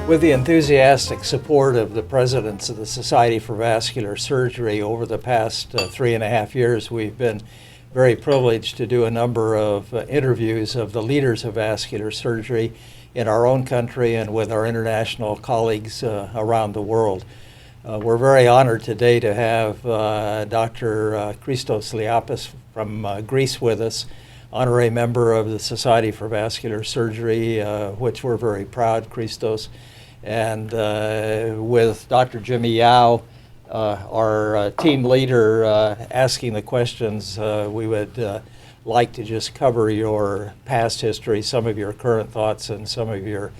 With the enthusiastic support of the presidents of the Society for Vascular Surgery over the past 3.5 years, we've been very privileged to do a number of interviews of the leaders of vascular surgery in our own country and with our international colleagues around the world. We're very honored today to have Dr. Christos Liapis from Greece with us, honorary member of the Society for Vascular Surgery, which we're very proud, Christos. And with Dr. Jimmy Yao, our team leader, asking the questions, we would like to just cover your past history, some of your current thoughts, and some of your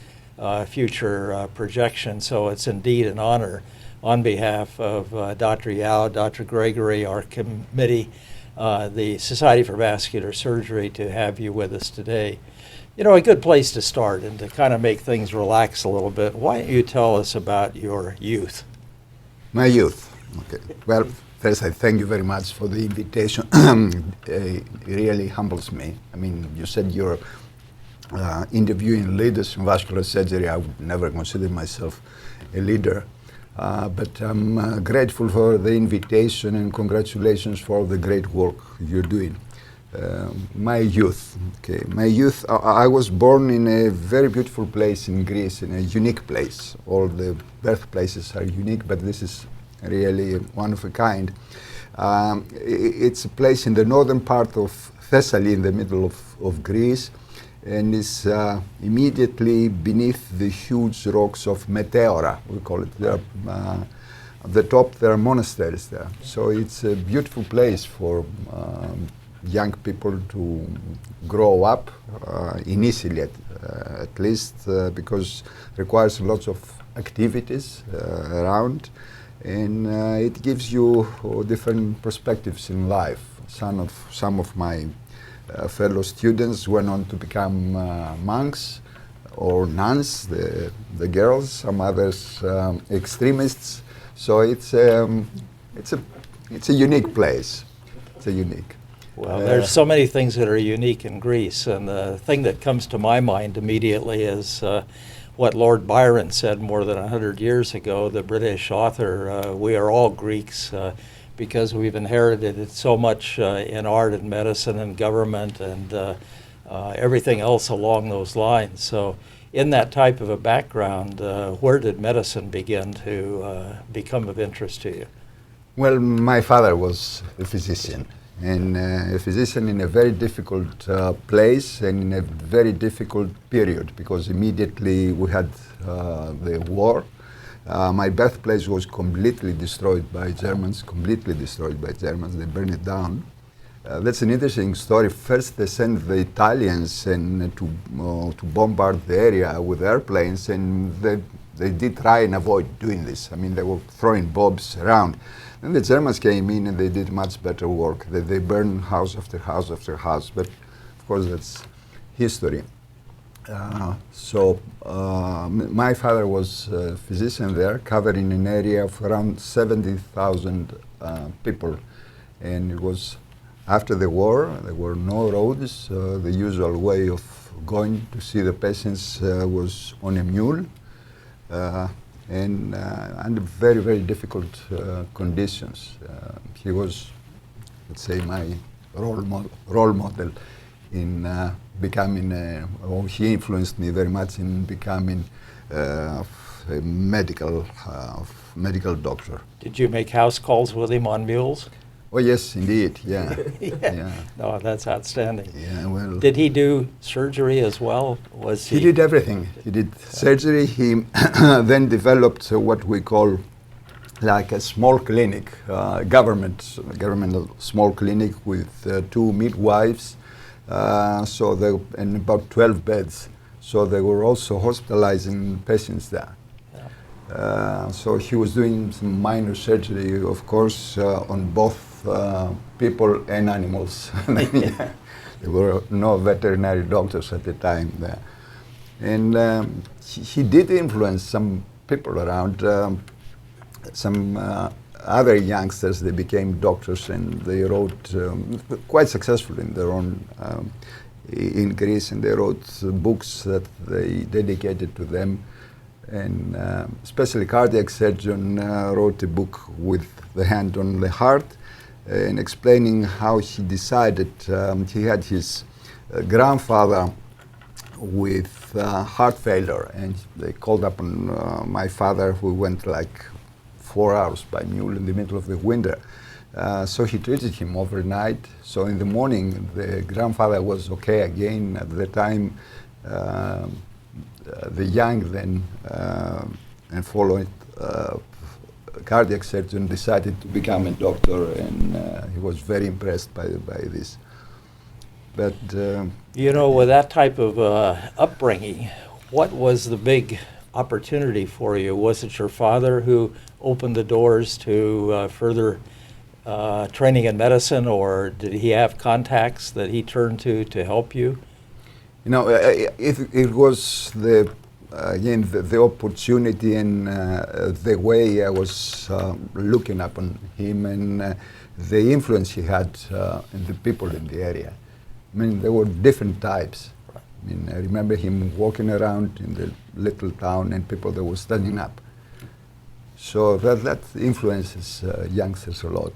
future projections. So it's indeed an honor on behalf of Dr. Yao, Dr. Gregory, our committee, the Society for Vascular Surgery, to have you with us today. You know, a good place to start and to kind of make things relax a little bit, why don't you tell us about your youth? My youth. Okay. Well, first I thank you very much for the invitation. It really humbles me. I mean, you said you're interviewing leaders in vascular surgery. I would never consider myself a leader. But I'm grateful for the invitation and congratulations for all the great work you're doing. My youth. Okay, my youth. I was born in a very beautiful place in Greece, in a unique place. All the birthplaces are unique, but this is really one of a kind. It's a place in the northern part of Thessaly, in the middle of Greece, and is immediately beneath the huge rocks of Meteora, we call it. At the top there are monasteries there. So it's a beautiful place for young people to grow up initially at least, because it requires lots of activities around, and it gives you different perspectives in life. Some of my fellow students went on to become monks or nuns, the girls, some others extremists. So it's a unique place. It's a unique. Well, there's so many things that are unique in Greece, and the thing that comes to my mind immediately is what Lord Byron said more than 100 years ago, the British author, we are all Greeks because we've inherited it so much in art and medicine and government and everything else along those lines. So in that type of a background, where did medicine begin to become of interest to you? Well, my father was a physician. And a physician in a very difficult place and in a very difficult period, because immediately we had the war. My birthplace was completely destroyed by Germans, They burned it down. That's an interesting story. First they sent the Italians to bombard the area with airplanes, and they did try and avoid doing this. I mean, they were throwing bombs around. Then the Germans came in and they did much better work. They burned house after house after house, but of course that's history. My father was a physician there, covering an area of around 70,000 people. And it was after the war, there were no roads. The usual way of going to see the patients was on a mule. And under very, very difficult conditions. He was, let's say, my role model in becoming, or he influenced me very much in becoming a medical doctor. Did you make house calls with him on mules? Oh yes, indeed, yeah. Yeah. No, that's outstanding. Yeah, well. Did he do surgery as well? He did everything. He did surgery. He then developed what we call like a small clinic, governmental small clinic with 2 midwives, and about 12 beds. So they were also hospitalizing patients there. So he was doing some minor surgery, of course, on both people and animals. There were no veterinary doctors at the time there. And he did influence some people around. Some other youngsters, they became doctors, and they wrote quite successfully in their own in Greece, and they wrote books that they dedicated to them. and especially cardiac surgeon wrote a book with the hand on the heart, and explaining how he decided. He had his grandfather with heart failure, and they called upon my father, who went like 4 hours by mule in the middle of the winter. So he treated him overnight. So in the morning, the grandfather was okay again. At the time, the young then and following cardiac surgeon decided to become a doctor, and he was very impressed by this. But You know, with that type of upbringing, what was the big opportunity for you? Was it your father who opened the doors to further training in medicine, or did he have contacts that he turned to help you? you know, it was the again the opportunity and the way I was looking upon him, and the influence he had in the people in the area. I mean, there were different types. I mean, I remember him walking around in the little town and people that were standing up. So that influences youngsters a lot.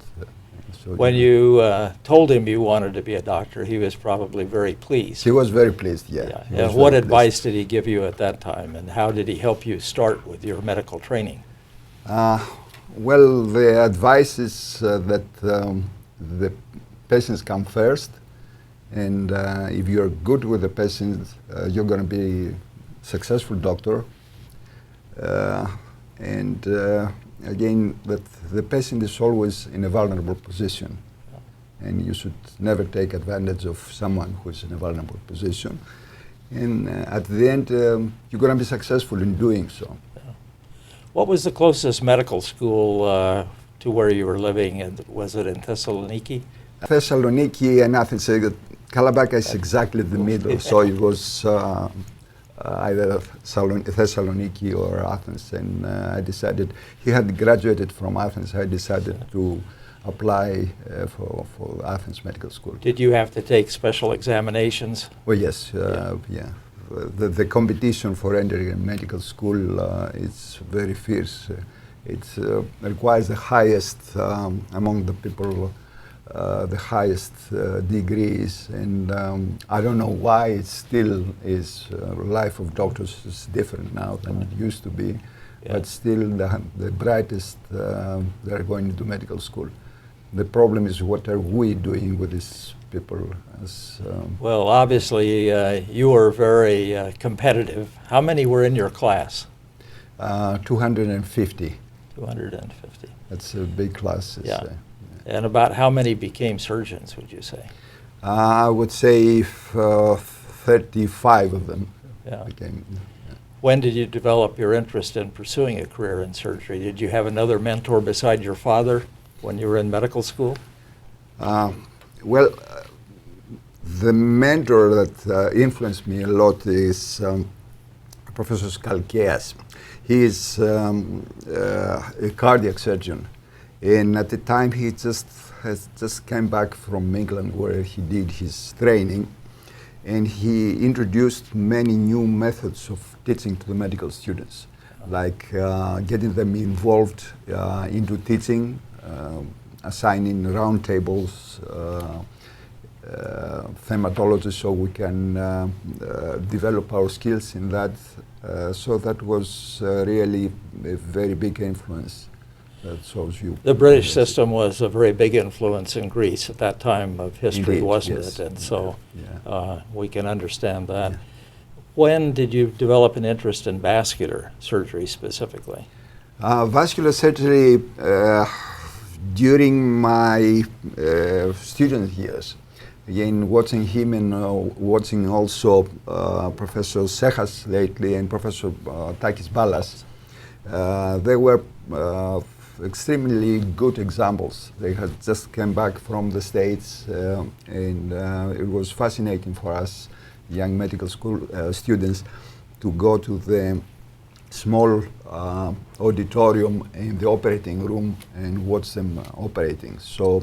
So When you told him you wanted to be a doctor, he was probably very pleased. he was very pleased, yeah. Yeah. He was And what very advice did he give you at that time, and how did he help you start with your medical training? Well, the advice is that the patients come first, and if you're good with the patients, you're going to be successful doctor. And again, that the patient is always in a vulnerable position, and you should never take advantage of someone who is in a vulnerable position. And at the end, you're going to be successful in doing so. What was the closest medical school to where you were living, and was it in Thessaloniki? Thessaloniki and Athens. Kalabaka is exactly the middle, so it was either Thessaloniki or Athens, and I decided, he had graduated from Athens, I decided to apply for Athens Medical School. Did you have to take special examinations? Well, yes, yeah. The competition for entering a medical school is very fierce. It requires the highest among the people, the highest degrees, and I don't know why it still is. Life of doctors is different now than it used to be, but still the brightest they're going into medical school. The problem is, what are we doing with these people? Well, obviously you were very competitive. How many were in your class? 250. 250. That's a big class. Yeah. And about how many became surgeons, would you say? I would say 35 of them became. When did you develop your interest in pursuing a career in surgery? Did you have another mentor beside your father when you were in medical school? Well, the mentor that influenced me a lot is Professor Skalkeas. He is a cardiac surgeon. And at the time, he just came back from England, where he did his training, and he introduced many new methods of teaching to the medical students, like getting them involved into teaching, assigning round tables, thematology, so we can develop our skills in that. So that was really a very big influence. That shows you. The British system was a very big influence in Greece at that time of history, Indeed, wasn't yes. it? And so Yeah. we can understand that. Yeah. When did you develop an interest in vascular surgery specifically? Vascular surgery during my student years. Again, watching him and watching also Professor Sechas lately and Professor Takis Ballas, they were extremely good examples. They had just come back from the States, and it was fascinating for us young medical school students to go to the small auditorium in the operating room and watch them operating. So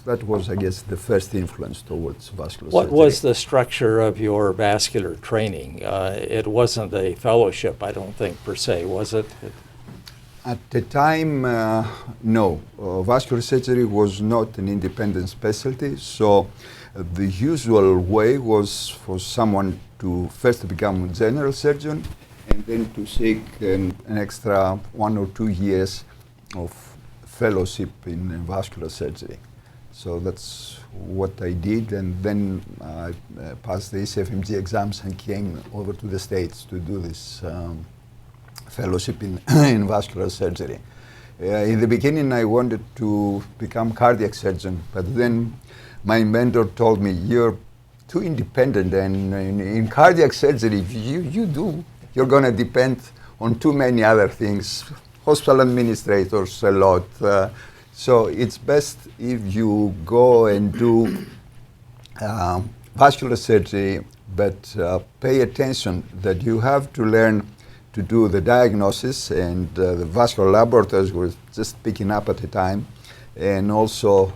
that was, I guess, the first influence towards vascular What surgery. was the structure of your vascular training? It wasn't a fellowship, I don't think, per se, was it? At the time, no. Vascular surgery was not an independent specialty, so the usual way was for someone to first become a general surgeon and then to seek an extra 1 or 2 years of fellowship in vascular surgery. So that's what I did, and then I passed the CFMG exams and came over to the States to do this fellowship in, in vascular surgery. In the beginning, I wanted to become cardiac surgeon, but then my mentor told me, "You're too independent, and in cardiac surgery, you're going to depend on too many other things, hospital administrators a lot. So it's best if you go and do vascular surgery, but pay attention that you have to learn to do the diagnosis, and the vascular laboratories were just picking up at the time, and also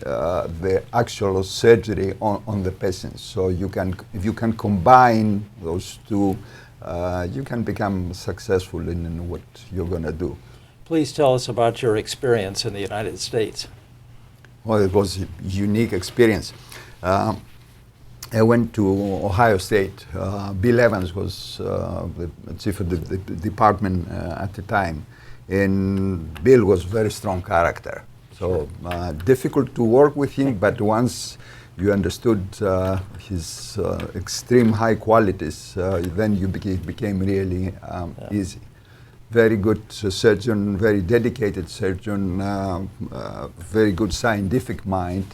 the actual surgery on the patient. So if you can combine those two, you can become successful in what you're going to do." Please tell us about your experience in the United States. Well, it was a unique experience. I went to Ohio State. Bill Evans was the chief of the department at the time, and Bill was a very strong character. So difficult to work with him, but once you understood his extreme high qualities, then you became really easy. Very good surgeon, very dedicated surgeon, very good scientific mind,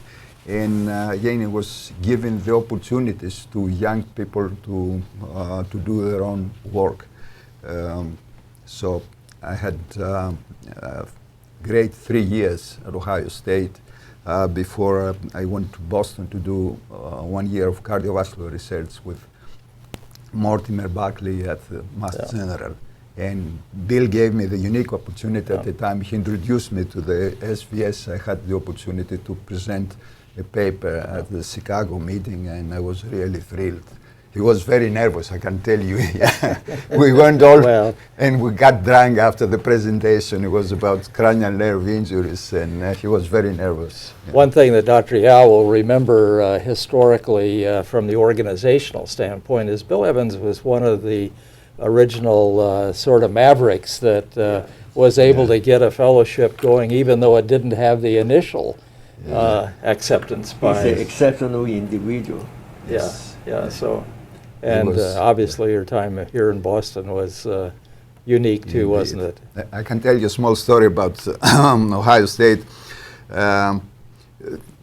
and again, it was giving the opportunities to young people to do their own work. So I had great 3 years at Ohio State before I went to Boston to do 1 year of cardiovascular research with Mortimer Buckley at the Mass General. And Bill gave me the unique opportunity at the time. He introduced me to the SVS. I had the opportunity to present a paper at the Chicago meeting, and I was really thrilled. He was very nervous, I can tell you. We went all, and we got drunk after the presentation. It was about cranial nerve injuries, and he was very nervous. One thing that Dr. Yao will remember historically from the organizational standpoint is Bill Evans was one of the original sort of mavericks that was able to get a fellowship going, even though it didn't have the initial acceptance by. He's an exceptional individual. So, and obviously your time here in Boston was unique too, wasn't it? I can tell you a small story about Ohio State.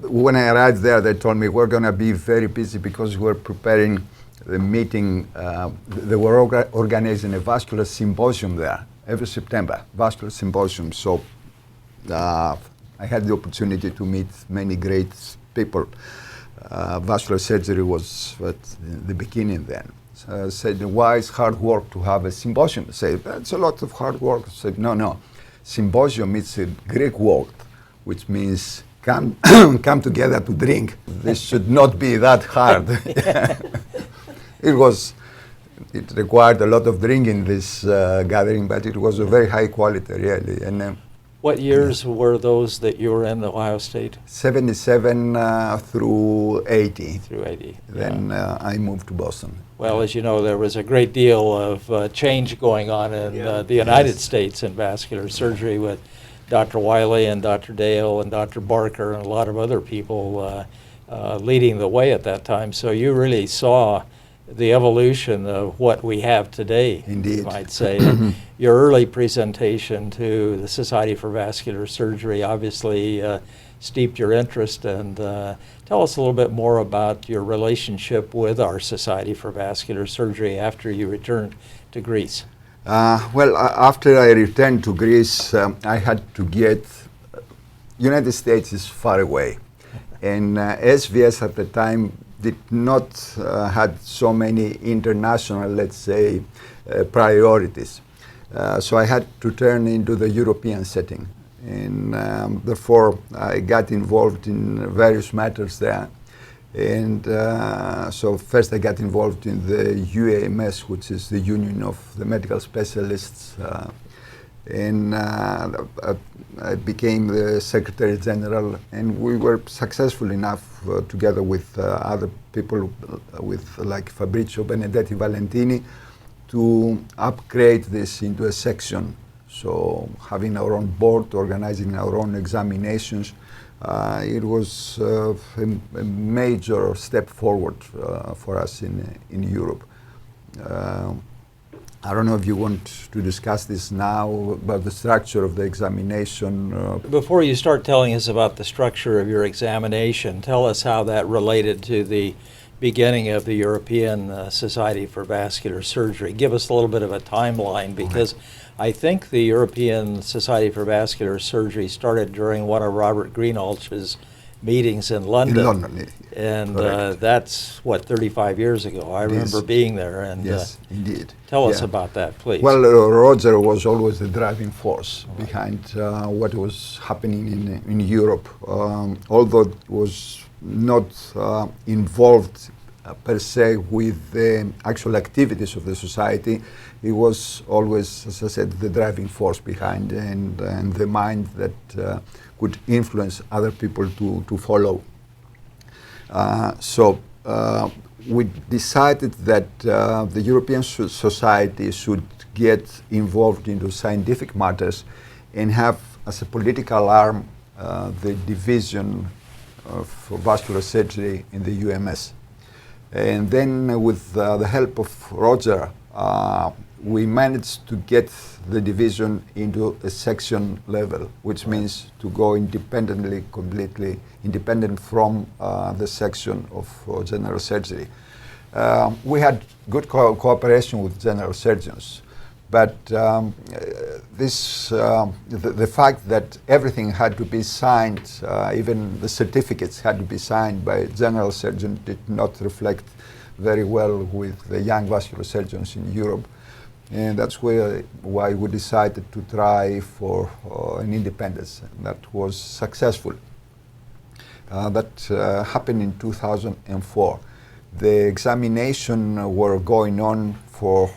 When I arrived there, they told me we're going to be very busy because we're preparing the meeting. They were organizing a vascular symposium there every September, vascular symposium. So I had the opportunity to meet many great people. Vascular surgery was at the beginning then. So I said, why is hard work to have a symposium? I said, it's a lot of hard work. I said, no. Symposium is a Greek word, which means come together to drink. This should not be that hard. It required a lot of drinking, this gathering, but it was a very high quality, really. And what years were those that you were in Ohio State? 77 through 80. Through 80. Then I moved to Boston. Well, as you know, there was a great deal of change going on in the United States in vascular surgery with Dr. Wiley and Dr. Dale and Dr. Barker and a lot of other people leading the way at that time. So you really saw the evolution of what we have today, Indeed. you might say. Your early presentation to the Society for Vascular Surgery obviously steeped your interest, and tell us a little bit more about your relationship with our Society for Vascular Surgery after you returned to Greece. After I returned to Greece, I had to get, United States is far away, and SVS at the time did not had so many international, let's say, priorities. So I had to turn into the European setting. and therefore I got involved in various matters there. And so first I got involved in the UAMS, which is the Union of the Medical Specialists, and I became the Secretary General, and we were successful enough together with other people with like Fabrizio Benedetti Valentini to upgrade this into a section. So having our own board, organizing our own examinations, it was a major step forward for us in Europe. I don't know if you want to discuss this now about the structure of the examination. Before you start telling us about the structure of your examination, tell us how that related to the beginning of the European Society for Vascular Surgery. Give us a little bit of a timeline, because I think the European Society for Vascular Surgery started during one of Robert Greenhalgh's meetings in London. In London, and that's, what, 35 years ago. I remember being there. And yes, indeed. Tell us about that, please. Well, Roger was always the driving force behind what was happening in Europe. Although it was not involved per se with the actual activities of the society, he was always, as I said, the driving force behind, and the mind that could influence other people to follow. So we decided that the European Society should get involved into scientific matters and have as a political arm the division for vascular surgery in the UMS. And then with the help of Roger, we managed to get the division into a section level, which means to go independently, completely independent from the section of general surgery. We had good cooperation with general surgeons, but the fact that everything had to be signed, even the certificates had to be signed by a general surgeon, did not reflect very well with the young vascular surgeons in Europe. And that's why we decided to try for an independence. And that was successful. That happened in 2004. The examination were going on for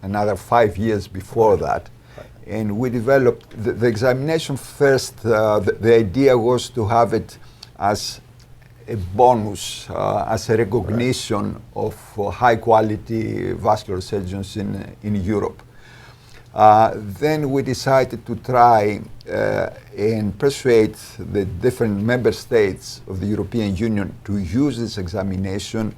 another 5 years before that. And we developed the examination first. The idea was to have it as a bonus, as a recognition of high quality vascular surgeons in Europe. Then we decided to try and persuade the different member states of the European Union to use this examination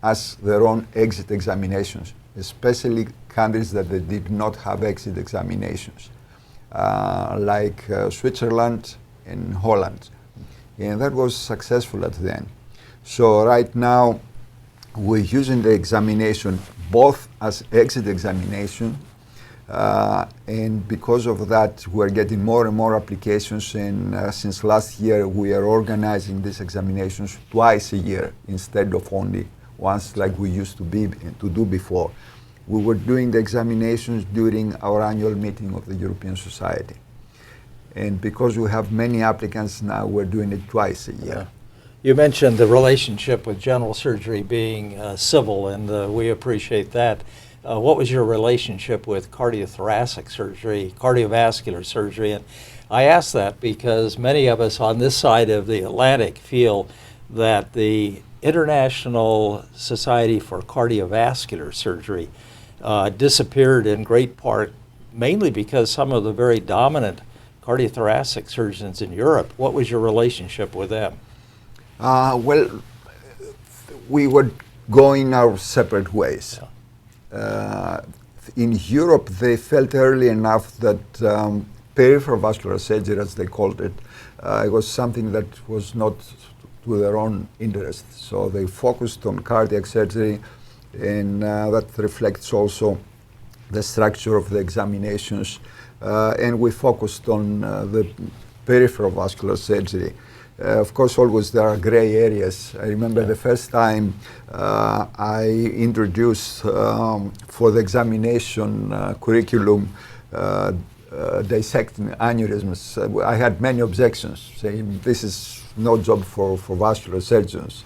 as their own exit examinations, especially countries that they did not have exit examinations, like Switzerland and Holland. And that was successful at the end. So right now we're using the examination both as exit examination, and because of that we're getting more and more applications, and since last year we are organizing these examinations twice a year instead of only once like we used to do before. We were doing the examinations during our annual meeting of the European Society. And because we have many applicants now, we're doing it twice a year. Yeah. You mentioned the relationship with general surgery being civil, and we appreciate that. What was your relationship with cardiothoracic surgery, cardiovascular surgery? And I ask that because many of us on this side of the Atlantic feel that the International Society for Cardiovascular Surgery disappeared in great part mainly because some of the very dominant cardiothoracic surgeons in Europe. What was your relationship with them? Well, we were going our separate ways. In Europe, they felt early enough that peripheral vascular surgery, as they called it, it was something that was not to their own interest. So they focused on cardiac surgery, and that reflects also the structure of the examinations. And we focused on the peripheral vascular surgery. Of course, always there are gray areas. I remember the first time I introduced for the examination curriculum dissecting aneurysms. I had many objections, saying this is no job for vascular surgeons.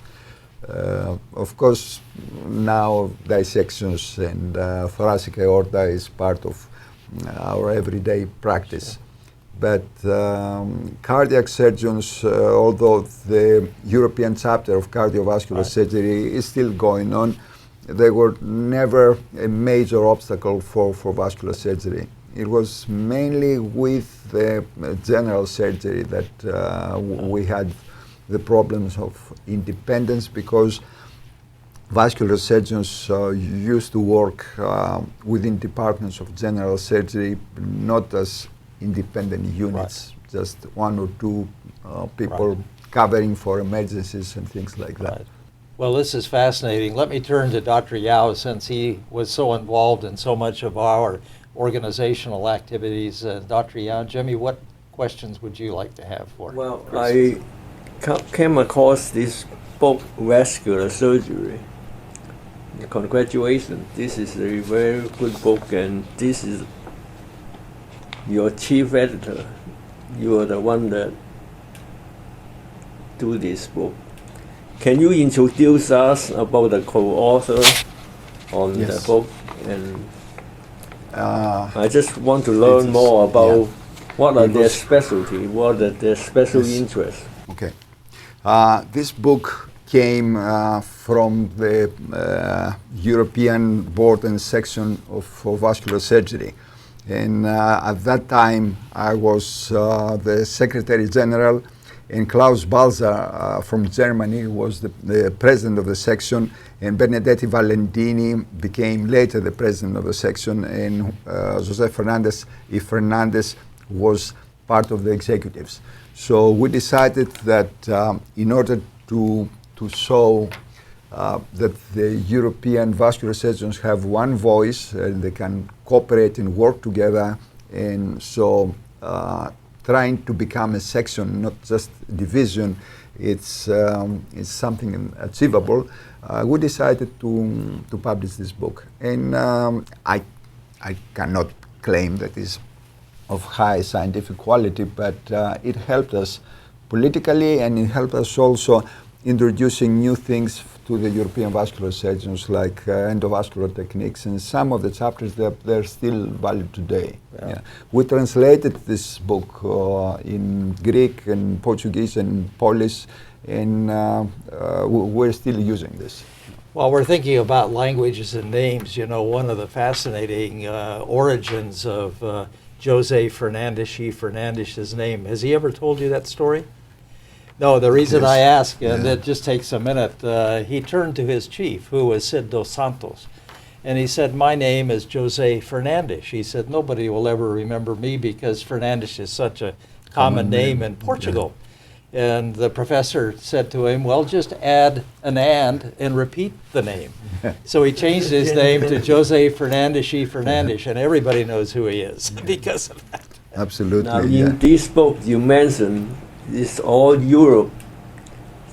Of course, now dissections and thoracic aorta is part of our everyday practice. But cardiac surgeons, although the European chapter of cardiovascular surgery is still going on, they were never a major obstacle for vascular surgery. It was mainly with the general surgery that we had the problems of independence, because vascular surgeons used to work within departments of general surgery, not as independent units, just one or two people covering for emergencies and things like that. Well, this is fascinating. Let me turn to Dr. Yao, since he was so involved in so much of our organizational activities. Dr. Yao, Jimmy, what questions would you like to have for Well, Chris? I came across this book, Vascular Surgery. Congratulations, this is a very good book, and this is your chief editor. You are the one that do this book. Can you introduce us about the co-author on the book? And I just want to learn more about what are their specialty, what are their special interests. Okay. This book came from the European Board and Section of Vascular Surgery. And at that time, I was the Secretary General, and Klaus Balzer from Germany was the president of the section, and Benedetti Valentini became later the president of the section, and José Fernandez was part of the executives. So we decided that in order to show that the European vascular surgeons have one voice and they can cooperate and work together, and so trying to become a section, not just a division, it's something achievable. We decided to publish this book, and I cannot claim that it's of high scientific quality, but it helped us politically, and it helped us also introducing new things to the European vascular surgeons, like endovascular techniques, and some of the chapters they're still valid today. Yeah. We translated this book in Greek and Portuguese and Polish, and we're still using this. While we're thinking about languages and names, you know, one of the fascinating origins of Jose Fernandez's name, has he ever told you that story? No, the reason I ask, and it just takes a minute, he turned to his chief, who was Cid dos Santos, and he said, my name is Jose Fernandez. He said, nobody will ever remember me because Fernandez is such a common name in Portugal. Yeah. And the professor said to him, well, just add an and repeat the name. So he changed his name to Jose Fernandez, and everybody knows who he is because of that. Absolutely. Now, in this book you mentioned, it's all Europe.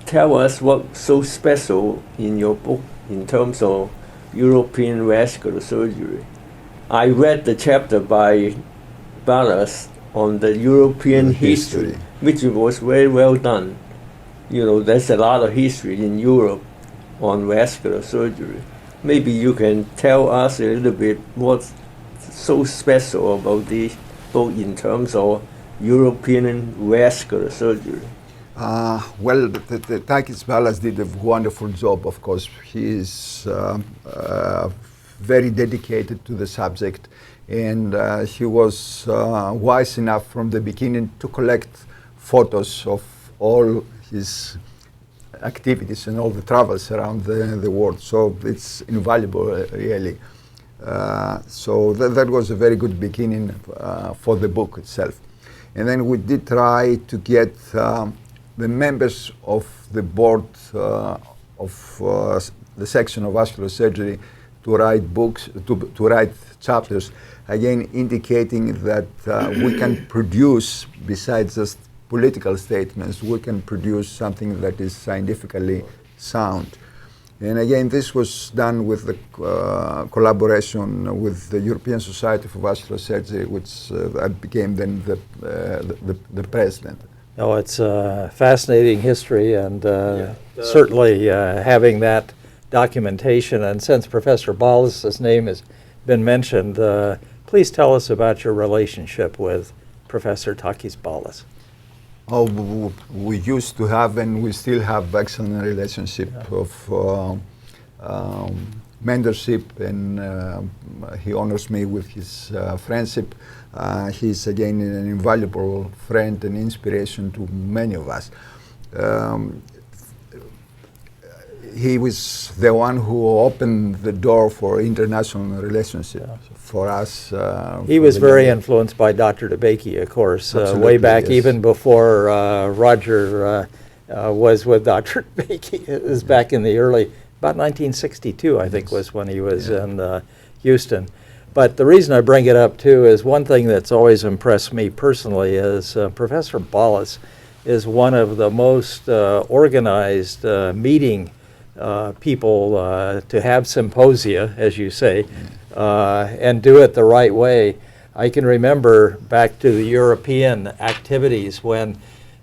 Tell us what's so special in your book in terms of European vascular surgery. I read the chapter by Ballas on the European history, which was very well done. You know, there's a lot of history in Europe on vascular surgery. Maybe you can tell us a little bit what's so special about this book in terms of European vascular surgery. Well, the Takis Ballas did a wonderful job, of course. He is very dedicated to the subject, and he was wise enough from the beginning to collect photos of all his activities and all the travels around the world. So it's invaluable, really. So that was a very good beginning for the book itself. And then we did try to get the members of the board of the section of vascular surgery to write books, to write chapters, again indicating that we can produce, besides just political statements, we can produce something that is scientifically sound. And again, this was done with the collaboration with the European Society for Vascular Surgery, which I became then the president. No, it's a fascinating history, and certainly having that documentation. And since Professor Ballas' name has been mentioned, please tell us about your relationship with Professor Takis Ballas. Oh, we used to have, and we still have, excellent relationship of mentorship, and he honors me with his friendship. He's again an invaluable friend and inspiration to many of us. He was the one who opened the door for international relationships for us. He was very influenced by Dr. DeBakey, of course, way back, yes. even before Roger was with Dr. DeBakey. It was back in the early, about 1962, I think, was when he was in Houston. But the reason I bring it up, too, is one thing that's always impressed me personally is Professor Ballas is one of the most organized meeting people to have symposia, as you say, and do it the right way. I can remember back to the European activities when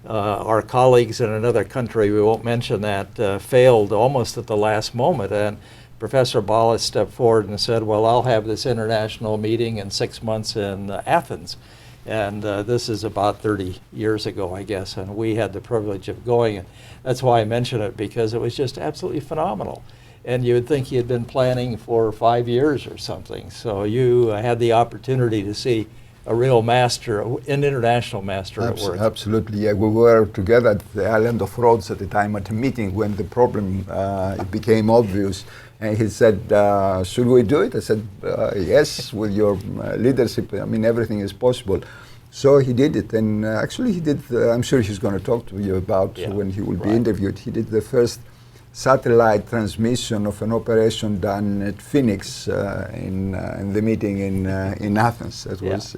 our colleagues in another country, we won't mention that, failed almost at the last moment. And Professor Ballas stepped forward and said, well, I'll have this international meeting in 6 months in Athens. And this is about 30 years ago, I guess, and we had the privilege of going. And that's why I mention it, because it was just absolutely phenomenal. And you would think he had been planning for 5 years or something. So you had the opportunity to see a real master, an international master at work. Absolutely, yeah. We were together at the island of Rhodes at the time at a meeting when the problem it became obvious. And he said, should we do it? I said, yes, with your leadership, I mean, everything is possible. So he did it, and actually he did, I'm sure he's going to talk to you about when he will be interviewed. He did the first satellite transmission of an operation done at Phoenix in the meeting in Athens. That was,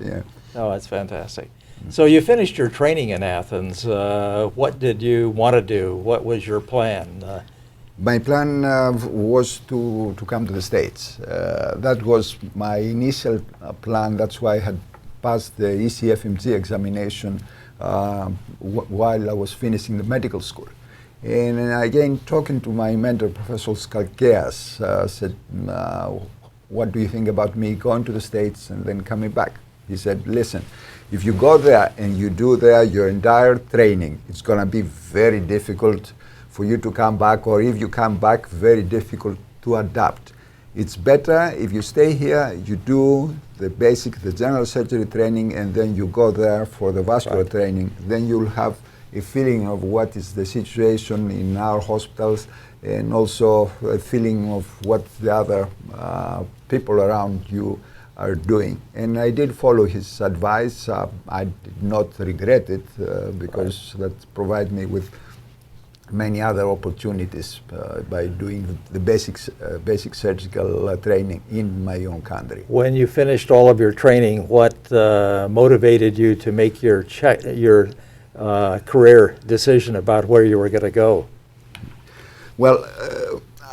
Oh, that's fantastic. So you finished your training in Athens. What did you want to do? What was your plan? My plan was to come to the States. That was my initial plan. That's why I had passed the ECFMG examination while I was finishing the medical school. And again, talking to my mentor, Professor Skalkeas, said, what do you think about me going to the States and then coming back? He said, listen, if you go there and you do there your entire training, it's going to be very difficult for you to come back, or if you come back, very difficult to adapt. It's better if you stay here, you do the basic, the general surgery training, and then you go there for the vascular training. Then you'll have a feeling of what is the situation in our hospitals, and also a feeling of what the other people around you are doing. And I did follow his advice. I did not regret it because that provided me with many other opportunities by doing the basic surgical training in my own country. When you finished all of your training, what motivated you to make your career decision about where you were going to go? Well,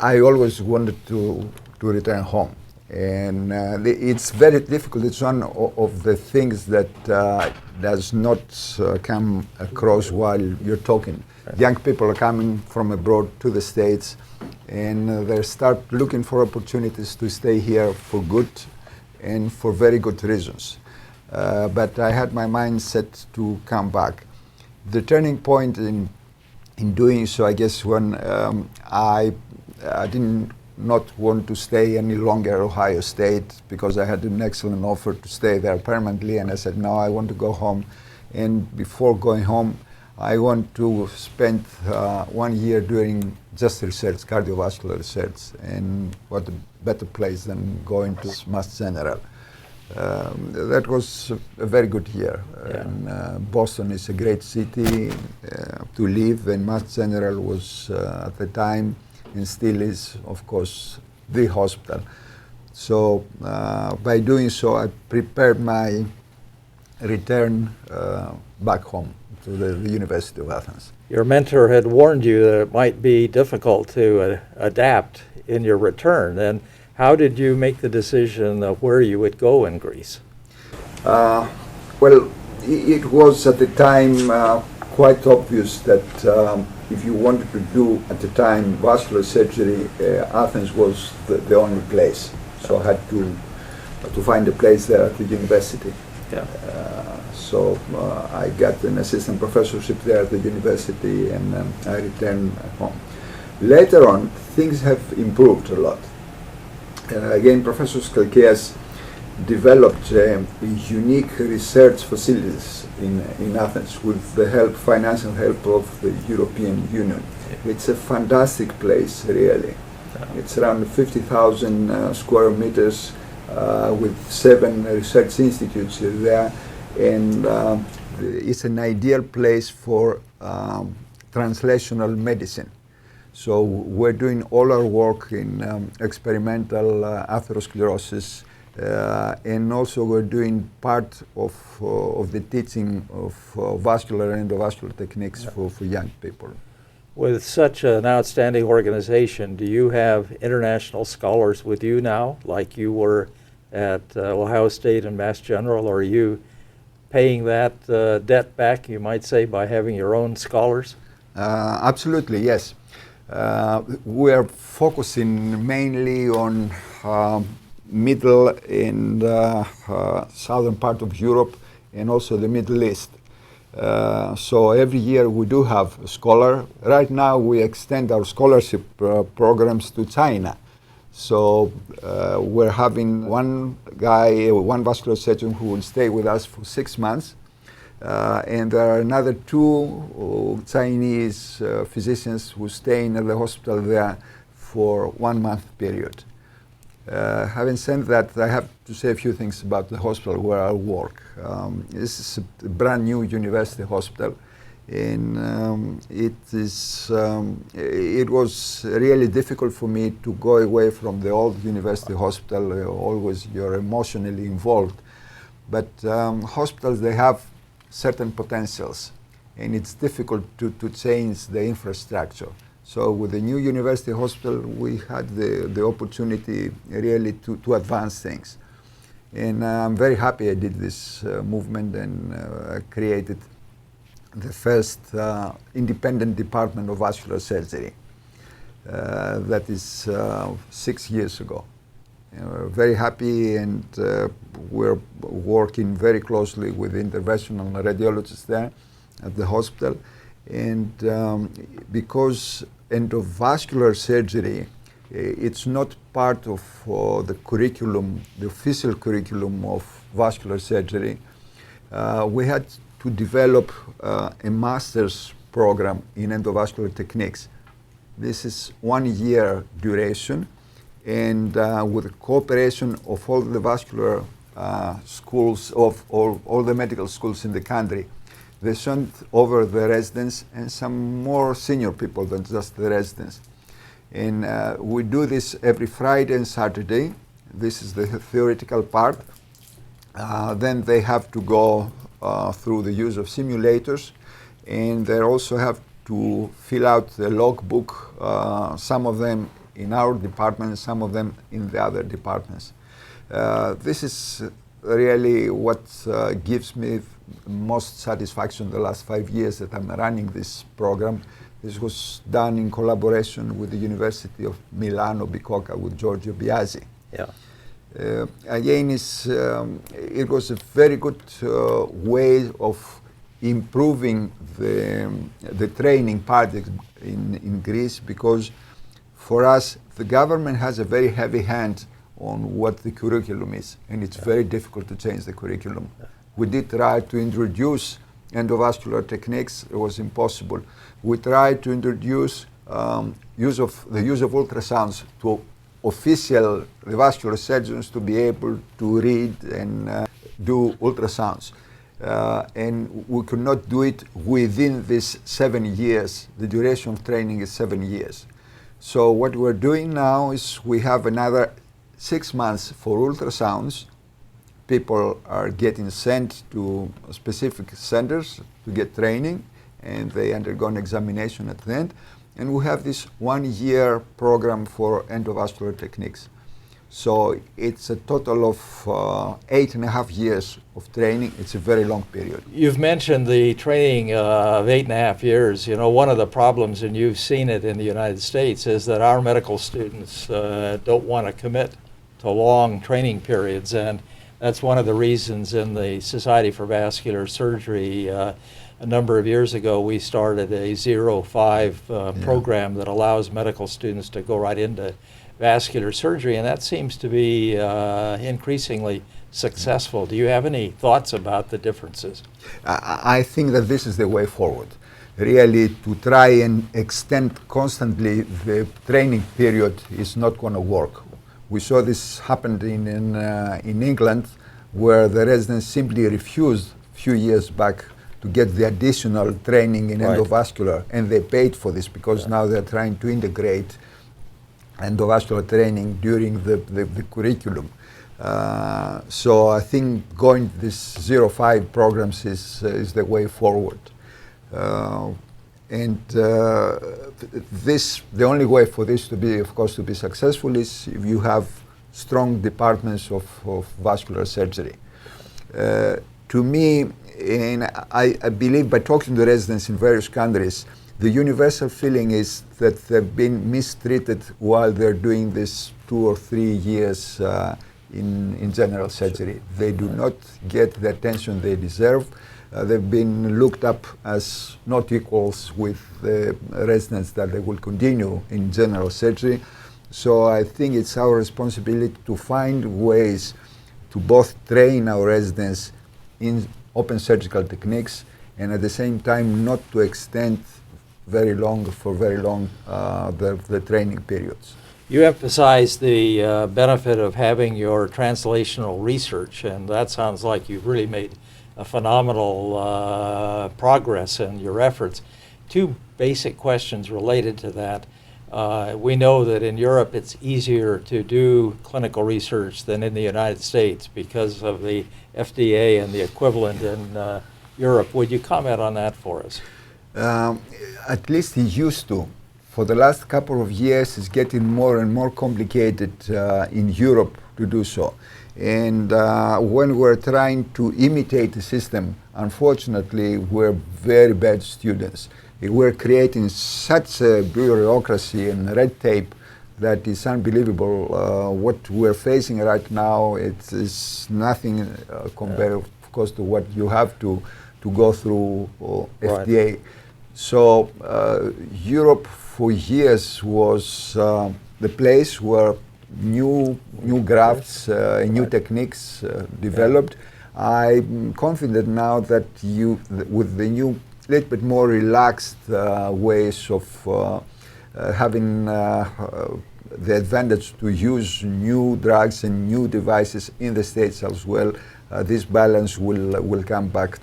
I always wanted to return home, and it's very difficult. It's one of the things that does not come across while you're talking. Young people are coming from abroad to the States, and they start looking for opportunities to stay here for good and for very good reasons. But I had my mind set to come back. The turning point in doing so, I guess, when I did not want to stay any longer at Ohio State because I had an excellent offer to stay there permanently, and I said, no, I want to go home. And before going home, I want to spend 1 year doing just research, cardiovascular research, and what a better place than going to Mass General. That was a very good year. And, Boston is a great city to live, and Mass General was at the time, and still is, of course, the hospital. So by doing so, I prepared my return back home to the University of Athens. Your mentor had warned you that it might be difficult to adapt in your return. And how did you make the decision of where you would go in Greece? Well, it was at the time quite obvious that if you wanted to do at the time vascular surgery, Athens was the only place. So I had to find a place there at the university. Yeah. So I got an assistant professorship there at the university, and I returned home. Later on, things have improved a lot. Again, Professor Skalkias developed unique research facilities in Athens with the financial help of the European Union. It's a fantastic place, really. It's around 50,000 square meters with 7 research institutes there, and it's an ideal place for translational medicine. So we're doing all our work in experimental atherosclerosis, and also we're doing part of the teaching of vascular and endovascular techniques for young people. With such an outstanding organization, do you have international scholars with you now, like you were at Ohio State and Mass General, or are you paying that debt back, you might say, by having your own scholars? Absolutely, yes. We are focusing mainly on middle and southern part of Europe, and also the Middle East. So every year we do have a scholar. Right now we extend our scholarship programs to China. So we're having one vascular surgeon who will stay with us for 6 months. And there are another 2 Chinese physicians who stay in the hospital there for 1 month period. Having said that, I have to say a few things about the hospital where I work. This is a brand new university hospital, and it was really difficult for me to go away from the old university hospital. Always you're emotionally involved, but hospitals, they have certain potentials, and it's difficult to change the infrastructure. So with the new university hospital, we had the opportunity really to advance things. And I'm very happy I did this movement and created the first independent department of vascular surgery. That is 6 years ago. We're very happy, and we're working very closely with interventional radiologists there at the hospital. And because endovascular surgery, it's not part of the curriculum, the official curriculum of vascular surgery, we had to develop a master's program in endovascular techniques. This is 1 year duration, and with the cooperation of all the vascular schools, of all the medical schools in the country. They sent over the residents and some more senior people than just the residents. And we do this every Friday and Saturday. This is the theoretical part. Then they have to go through the use of simulators, and they also have to fill out the logbook, some of them in our department, some of them in the other departments. This is really what gives me most satisfaction the last 5 years that I'm running this program. This was done in collaboration with the University of Milano Bicocca with Giorgio Biasi. Yeah. Again, it was a very good way of improving the training part in Greece, because for us, the government has a very heavy hand on what the curriculum is, and it's very difficult to change the curriculum. We did try to introduce endovascular techniques. It was impossible. We tried to introduce the use of ultrasounds to the vascular surgeons to be able to read and do ultrasounds. And we could not do it within this 7 years. The duration of training is 7 years. So what we're doing now is we have another 6 months for ultrasounds, people are getting sent to specific centers to get training, and they undergo an examination at the end. And we have this 1-year program for endovascular techniques. So it's a total of 8.5 years of training. It's a very long period. You've mentioned the training of 8.5 years. You know, one of the problems, and you've seen it in the United States, is that our medical students don't want to commit to long training periods. And that's one of the reasons in the Society for Vascular Surgery a number of years ago we started a 0-5 program that allows medical students to go right into vascular surgery, and that seems to be increasingly successful. Do you have any thoughts about the differences? I think that this is the way forward. Really, to try and extend constantly the training period is not going to work. We saw this happened in England, where the residents simply refused a few years back to get the additional training in endovascular, and they paid for this because now they're trying to integrate endovascular training during the curriculum. So I think going this 0-5 programs is the way forward. The only way for this to be, of course, to be successful is if you have strong departments of vascular surgery. To me, and I believe by talking to residents in various countries, the universal feeling is that they've been mistreated while they're doing this 2 or 3 years in general surgery. They do not get the attention they deserve. They've been looked up as not equals with the residents that they will continue in general surgery. So I think it's our responsibility to find ways to both train our residents in open surgical techniques and at the same time not to extend the training periods. You emphasize the benefit of having your translational research, and that sounds like you've really made a phenomenal progress in your efforts. 2 basic questions related to that. We know that in Europe it's easier to do clinical research than in the United States because of the FDA and the equivalent in Europe. Would you comment on that for us? At least it used to. For the last couple of years, it's getting more and more complicated in Europe to do so. And when we're trying to imitate the system, unfortunately, we're very bad students. We're creating such a bureaucracy and red tape that is unbelievable. What we're facing right now, it's nothing compared, of course, to what you have to go through FDA. Right. So Europe for years was the place where new grafts, new techniques developed. I'm confident now that with the new, little bit more relaxed ways of having the advantage to use new drugs and new devices in the States as well, this balance will come back.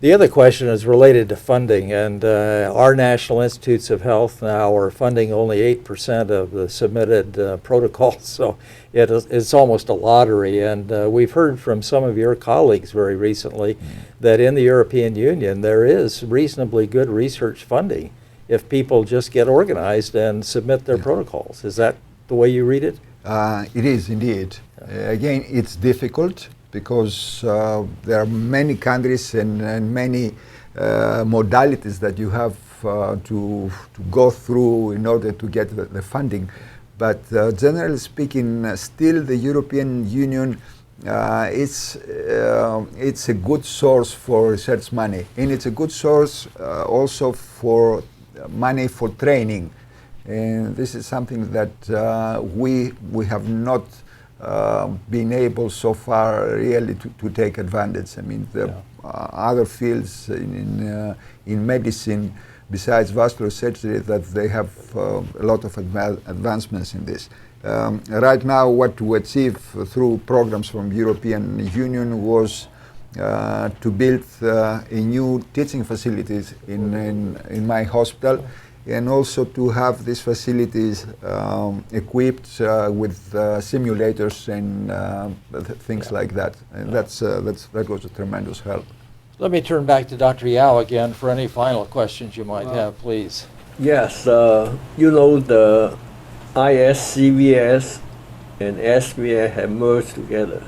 The other question is related to funding, and our National Institutes of Health now are funding only 8% of the submitted protocols, so it's almost a lottery. And we've heard from some of your colleagues very recently that in the European Union there is reasonably good research funding if people just get organized and submit their protocols. Is that the way you read it? It is indeed. Again, it's difficult, because there are many countries and many modalities that you have to go through in order to get the funding. But generally speaking, still the European Union, it's a good source for research money, and it's a good source also for money for training. And this is something that we have not been able so far really to take advantage. I mean, the other fields in medicine besides vascular surgery that they have a lot of advancements in this. Right now, what to achieve through programs from European Union was to build a new teaching facilities in my hospital, and also to have these facilities equipped with simulators and things like that. And that was a tremendous help. Let me turn back to Dr. Yao again for any final questions you might have, please. Yes, you know, the ISCVS and SVS have merged together.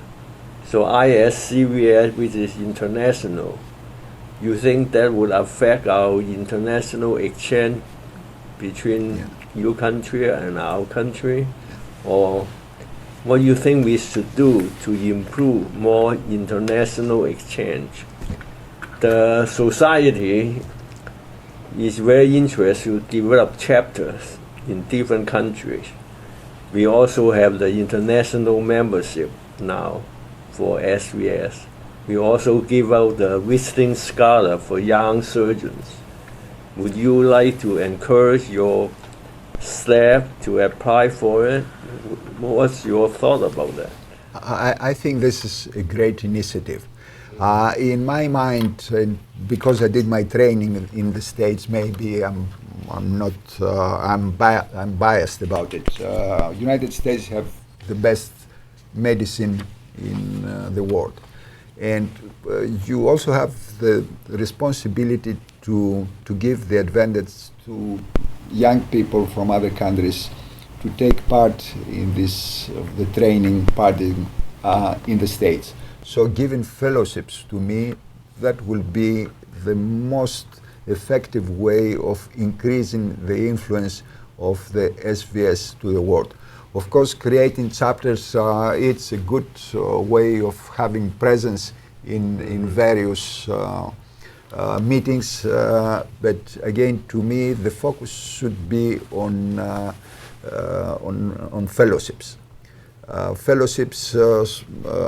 So ISCVS, which is international, you think that would affect our international exchange between your country and our country? Or what do you think we should do to improve more international exchange? The society is very interested to develop chapters in different countries. We also have the international membership now for SVS. We also give out the visiting scholar for young surgeons. Would you like to encourage your staff to apply for it? What's your thought about that? I think this is a great initiative. In my mind, because I did my training in the States, maybe I'm biased about it. United States have the best medicine in the world, and you also have the responsibility to give the advantage to young people from other countries to take part in this the training part in the States. So giving fellowships, to me, that will be the most effective way of increasing the influence of the SVS to the world. Of course, creating chapters, it's a good way of having presence in various meetings, but again, to me, the focus should be on fellowships. Fellowships,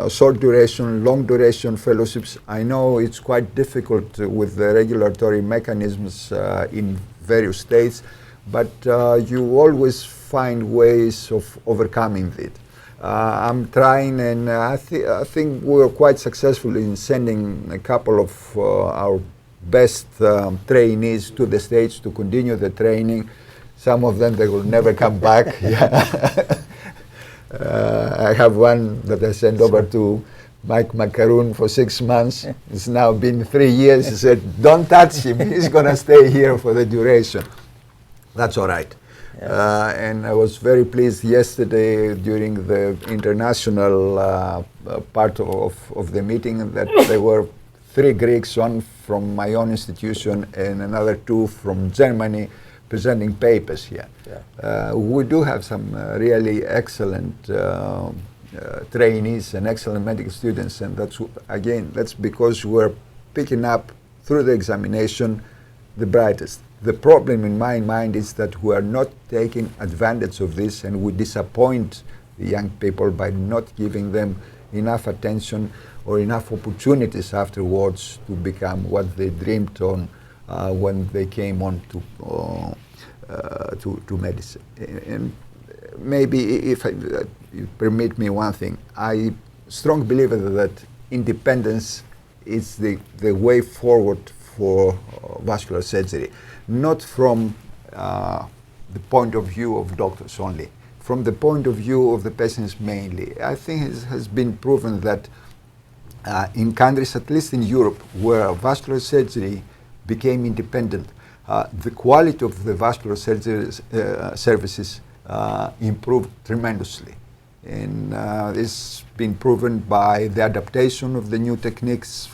short duration, long duration fellowships. I know it's quite difficult with the regulatory mechanisms in various states, but you always find ways of overcoming it. I'm trying, and I think we were quite successful in sending a couple of our best trainees to the States to continue the training. Some of them, they will never come back. I have one that I sent over to Mike Macaroon for 6 months. It's now been 3 years. He said, don't touch him. He's going to stay here for the duration. That's all right. And I was very pleased yesterday during the international part of the meeting that there were 3 Greeks, one from my own institution and another 2 from Germany, presenting papers here. We do have some really excellent trainees and excellent medical students, and that's because we're picking up through the examination the brightest. The problem in my mind is that we are not taking advantage of this, and we disappoint the young people by not giving them enough attention or enough opportunities afterwards to become what they dreamed on when they came on to medicine. And maybe if you permit me one thing, I strong believer that independence is the way forward for vascular surgery, not from the point of view of doctors only, from the point of view of the patients mainly. I think it has been proven that in countries, at least in Europe, where vascular surgery became independent, the quality of the vascular surgery services improved tremendously. And this has been proven by the adaptation of the new techniques.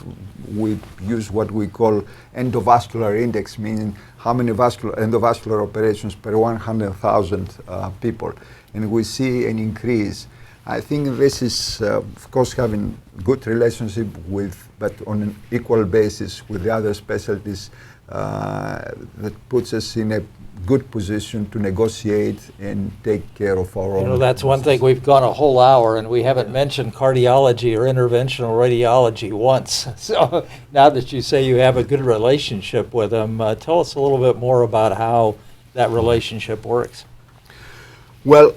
We use what we call endovascular index, meaning how many endovascular operations per 100,000 people. And we see an increase. I think this is, of course, having good relationship with, but on an equal basis with the other specialties that puts us in a good position to negotiate and take care of our own. That's one thing. We've gone a whole hour and we haven't mentioned cardiology or interventional radiology once. So now that you say you have a good relationship with them, tell us a little bit more about how that relationship works. Well,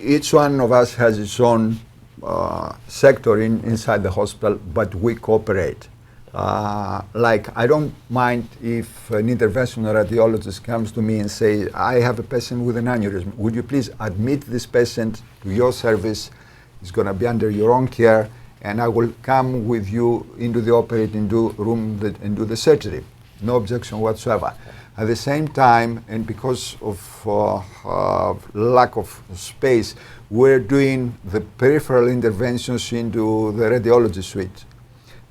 each one of us has its own sector inside the hospital, but we cooperate. Like, I don't mind if an interventional radiologist comes to me and say, I have a patient with an aneurysm. Would you please admit this patient to your service? He's going to be under your own care, and I will come with you into the operating room and do the surgery. No objection whatsoever. At the same time, and because of lack of space, we're doing the peripheral interventions into the radiology suite.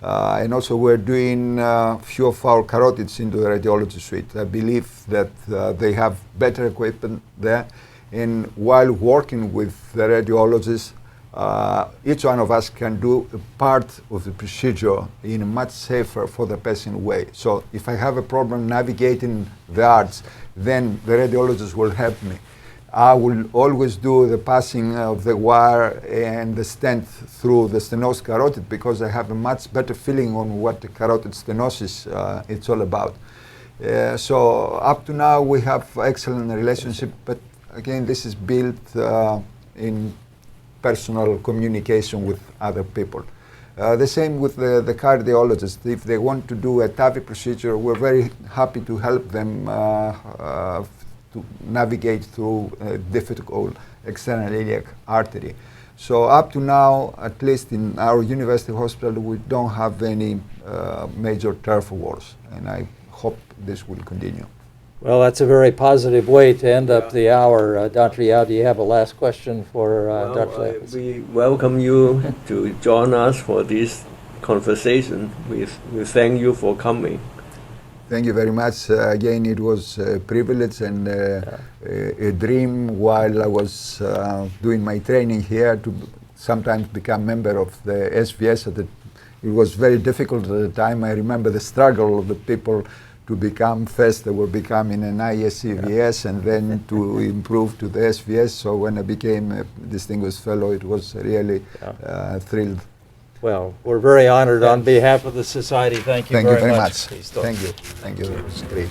And also we're doing few of our carotids into the radiology suite. I believe that they have better equipment there. And while working with the radiologists, each one of us can do a part of the procedure in a much safer for the patient way. So if I have a problem navigating the arch, then the radiologist will help me. I will always do the passing of the wire and the stent through the stenosis carotid because I have a much better feeling on what the carotid stenosis it's all about. So up to now we have excellent relationship, but again this is built in personal communication with other people. The same with the cardiologist. If they want to do a TAVI procedure, we're very happy to help them to navigate through a difficult external iliac artery. So up to now, at least in our university hospital, we don't have any major turf wars, and I hope this will continue. Well, that's a very positive way to end up the hour. Dr. Yao, do you have a last question for Dr. Liapis? We welcome you to join us for this conversation. We thank you for coming. Thank you very much. Again, it was a privilege and a dream while I was doing my training here to sometimes become member of the SVS. It was very difficult at the time. I remember the struggle of the people to become first. They were becoming an ISCVS and then to improve to the SVS. So when I became a distinguished fellow, it was really thrilled. Well, we're very honored on behalf of the society. Thank you very much. Thank you. Thank you. It was great.